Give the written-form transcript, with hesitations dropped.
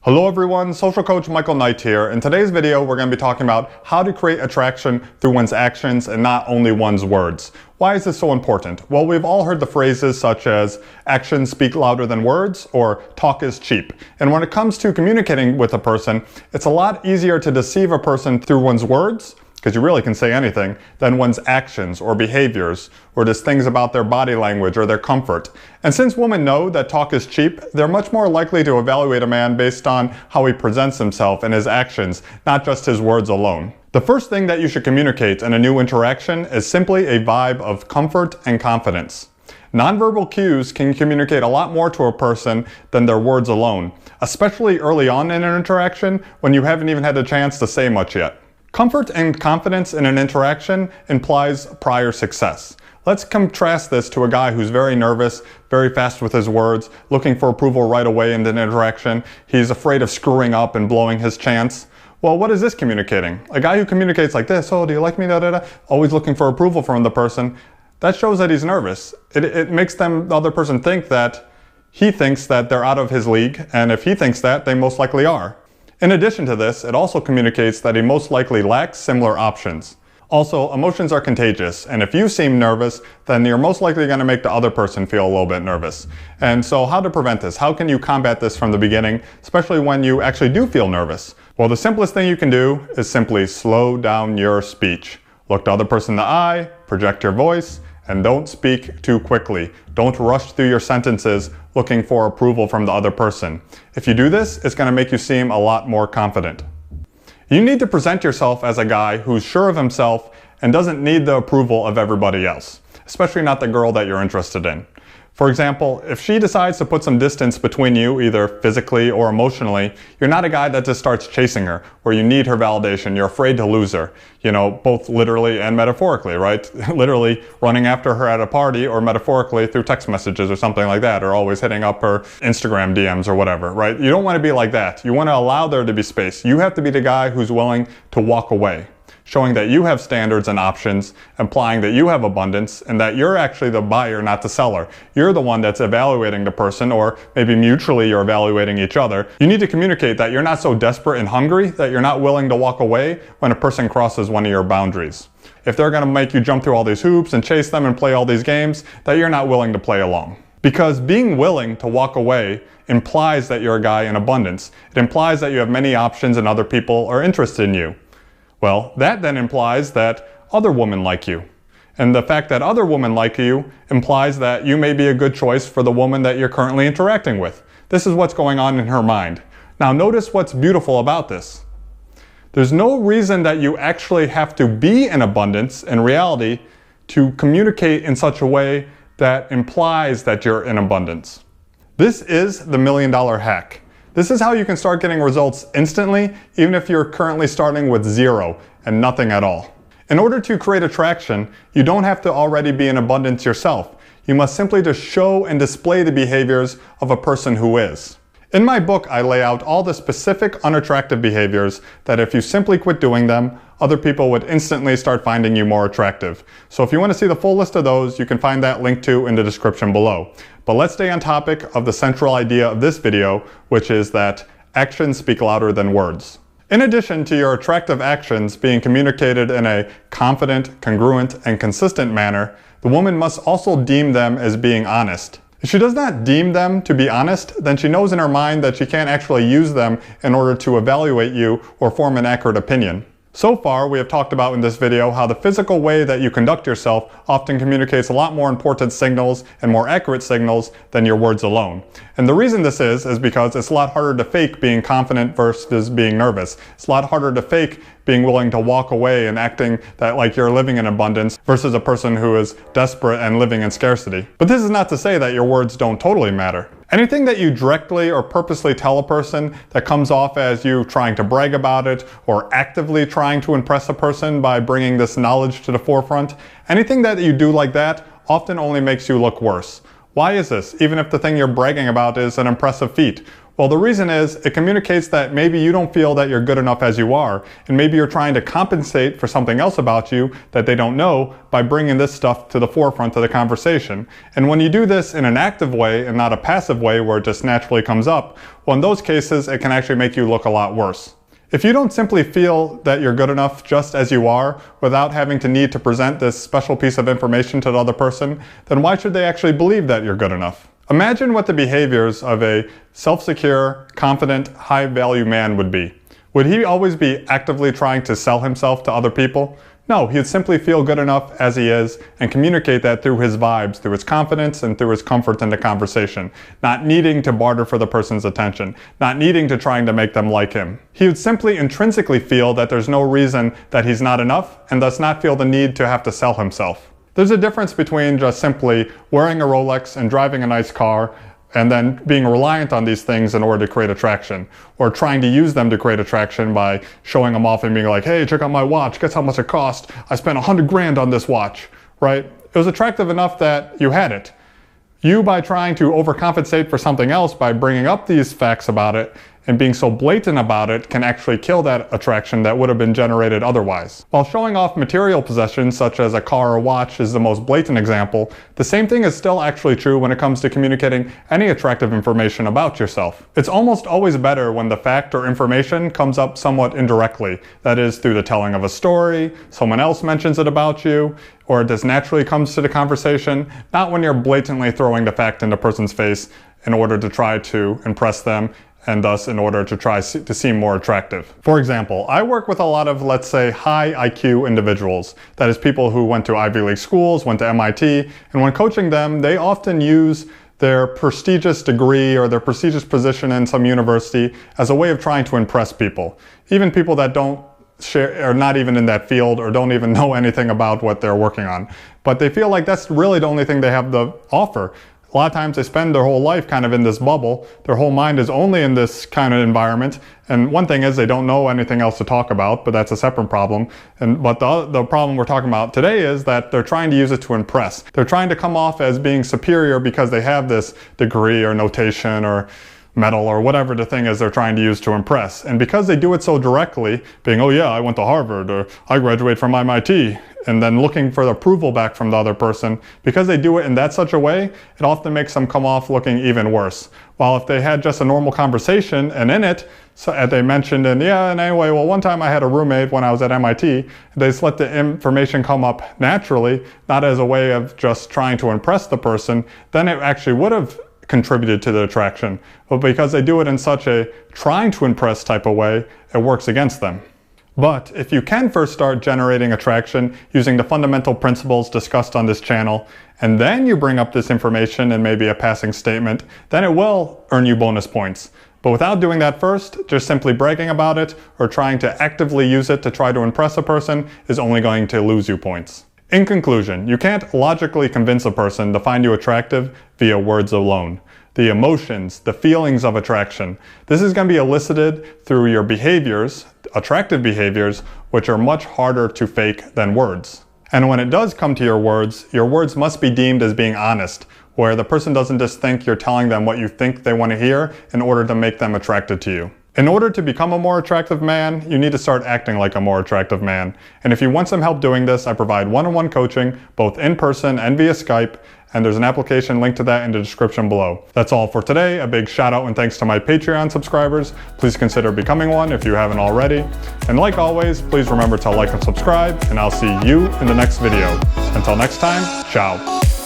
Hello everyone, Social Coach Michael Knight here. In today's video, we're going to be talking about how to create attraction through one's actions and not only one's words. Why is this so important? Well, we've all heard the phrases such as actions speak louder than words or talk is cheap. And when it comes to communicating with a person, it's a lot easier to deceive a person through one's words, because you really can say anything, than one's actions or behaviors, or just things about their body language or their comfort. And since women know that talk is cheap, they're much more likely to evaluate a man based on how he presents himself and his actions, not just his words alone. The first thing that you should communicate in a new interaction is simply a vibe of comfort and confidence. Nonverbal cues can communicate a lot more to a person than their words alone, especially early on in an interaction when you haven't even had a chance to say much yet. Comfort and confidence in an interaction implies prior success. Let's contrast this to a guy who's very nervous, very fast with his words, looking for approval right away in an interaction. He's afraid of screwing up and blowing his chance. Well, what is this communicating? A guy who communicates like this, oh, do you like me, da da da, always looking for approval from the person, that shows that he's nervous. It makes the other person think that he thinks that they're out of his league, and if he thinks that, they most likely are. In addition to this, it also communicates that he most likely lacks similar options. Also, emotions are contagious, and if you seem nervous, then you're most likely going to make the other person feel a little bit nervous. And so how to prevent this? How can you combat this from the beginning, especially when you actually do feel nervous? Well, the simplest thing you can do is simply slow down your speech. Look the other person in the eye, project your voice, and don't speak too quickly. Don't rush through your sentences looking for approval from the other person. If you do this, it's going to make you seem a lot more confident. You need to present yourself as a guy who's sure of himself and doesn't need the approval of everybody else, especially not the girl that you're interested in. For example, if she decides to put some distance between you, either physically or emotionally, you're not a guy that just starts chasing her, where you need her validation, you're afraid to lose her. You know, both literally and metaphorically, right? Literally running after her at a party, or metaphorically through text messages or something like that, or always hitting up her Instagram DMs or whatever, right? You don't want to be like that. You want to allow there to be space. You have to be the guy who's willing to walk away, showing that you have standards and options, implying that you have abundance, and that you're actually the buyer, not the seller. You're the one that's evaluating the person, or maybe mutually you're evaluating each other. You need to communicate that you're not so desperate and hungry that you're not willing to walk away when a person crosses one of your boundaries. If they're going to make you jump through all these hoops and chase them and play all these games, that you're not willing to play along. Because being willing to walk away implies that you're a guy in abundance. It implies that you have many options and other people are interested in you. Well, that then implies that other women like you. And the fact that other women like you implies that you may be a good choice for the woman that you're currently interacting with. This is what's going on in her mind. Now notice what's beautiful about this. There's no reason that you actually have to be in abundance in reality to communicate in such a way that implies that you're in abundance. This is the $1 million hack. This is how you can start getting results instantly, even if you're currently starting with zero and nothing at all. In order to create attraction, you don't have to already be in abundance yourself. You must simply just show and display the behaviors of a person who is. In my book, I lay out all the specific unattractive behaviors that if you simply quit doing them, other people would instantly start finding you more attractive. So if you want to see the full list of those, you can find that link to in the description below. But let's stay on topic of the central idea of this video, which is that actions speak louder than words. In addition to your attractive actions being communicated in a confident, congruent, and consistent manner, the woman must also deem them as being honest. If she does not deem them to be honest, then she knows in her mind that she can't actually use them in order to evaluate you or form an accurate opinion. So far, we have talked about in this video how the physical way that you conduct yourself often communicates a lot more important signals and more accurate signals than your words alone. And the reason this is because it's a lot harder to fake being confident versus being nervous. It's a lot harder to fake being willing to walk away and acting that like you're living in abundance versus a person who is desperate and living in scarcity. But this is not to say that your words don't totally matter. Anything that you directly or purposely tell a person that comes off as you trying to brag about it or actively trying to impress a person by bringing this knowledge to the forefront, anything that you do like that often only makes you look worse. Why is this? Even if the thing you're bragging about is an impressive feat. Well, the reason is it communicates that maybe you don't feel that you're good enough as you are, and maybe you're trying to compensate for something else about you that they don't know by bringing this stuff to the forefront of the conversation. And when you do this in an active way and not a passive way where it just naturally comes up, well, in those cases, it can actually make you look a lot worse. If you don't simply feel that you're good enough just as you are, without having to need to present this special piece of information to the other person, then why should they actually believe that you're good enough? Imagine what the behaviors of a self-secure, confident, high-value man would be. Would he always be actively trying to sell himself to other people? No, he'd simply feel good enough as he is and communicate that through his vibes, through his confidence, and through his comfort in the conversation, not needing to barter for the person's attention, not needing to trying to make them like him. He would simply intrinsically feel that there's no reason that he's not enough and does not feel the need to have to sell himself. There's a difference between just simply wearing a Rolex and driving a nice car and then being reliant on these things in order to create attraction, or trying to use them to create attraction by showing them off and being like, hey, check out my watch, guess how much it cost? I spent $100 grand on this watch, right? It was attractive enough that you had it. You, by trying to overcompensate for something else by bringing up these facts about it and being so blatant about it, can actually kill that attraction that would have been generated otherwise. While showing off material possessions such as a car or watch is the most blatant example, the same thing is still actually true when it comes to communicating any attractive information about yourself. It's almost always better when the fact or information comes up somewhat indirectly, that is, through the telling of a story, someone else mentions it about you, or it just naturally comes to the conversation, not when you're blatantly throwing the fact in the person's face in order to try to impress them, and thus in order to try to seem more attractive. For example, I work with a lot of, let's say, high IQ individuals. That is, people who went to Ivy League schools, went to MIT, and when coaching them, they often use their prestigious degree or their prestigious position in some university as a way of trying to impress people. Even people that don't are not even in that field or don't even know anything about what they're working on. But they feel like that's really the only thing they have to offer. A lot of times they spend their whole life kind of in this bubble. Their whole mind is only in this kind of environment. And one thing is they don't know anything else to talk about, but that's a separate problem. But the problem we're talking about today is that they're trying to use it to impress. They're trying to come off as being superior because they have this degree or notation or medal or whatever the thing is they're trying to use to impress. And because they do it so directly, being, oh yeah, I went to Harvard, or I graduated from MIT, and then looking for the approval back from the other person, because they do it in that such a way, it often makes them come off looking even worse. While if they had just a normal conversation and in it, so as they mentioned, and anyway, well, one time I had a roommate when I was at MIT, they just let the information come up naturally, not as a way of just trying to impress the person, then it actually would have contributed to the attraction. But because they do it in such a trying to impress type of way, it works against them. But if you can first start generating attraction using the fundamental principles discussed on this channel, and then you bring up this information in maybe a passing statement, then it will earn you bonus points. But without doing that first, just simply bragging about it or trying to actively use it to try to impress a person is only going to lose you points. In conclusion, you can't logically convince a person to find you attractive via words alone. The emotions, the feelings of attraction, this is going to be elicited through your behaviors, attractive behaviors, which are much harder to fake than words. And when it does come to your words must be deemed as being honest, where the person doesn't just think you're telling them what you think they want to hear in order to make them attracted to you. In order to become a more attractive man, you need to start acting like a more attractive man. And if you want some help doing this, I provide one-on-one coaching, both in person and via Skype, and there's an application linked to that in the description below. That's all for today. A big shout out and thanks to my Patreon subscribers. Please consider becoming one if you haven't already. And like always, please remember to like and subscribe, and I'll see you in the next video. Until next time, ciao.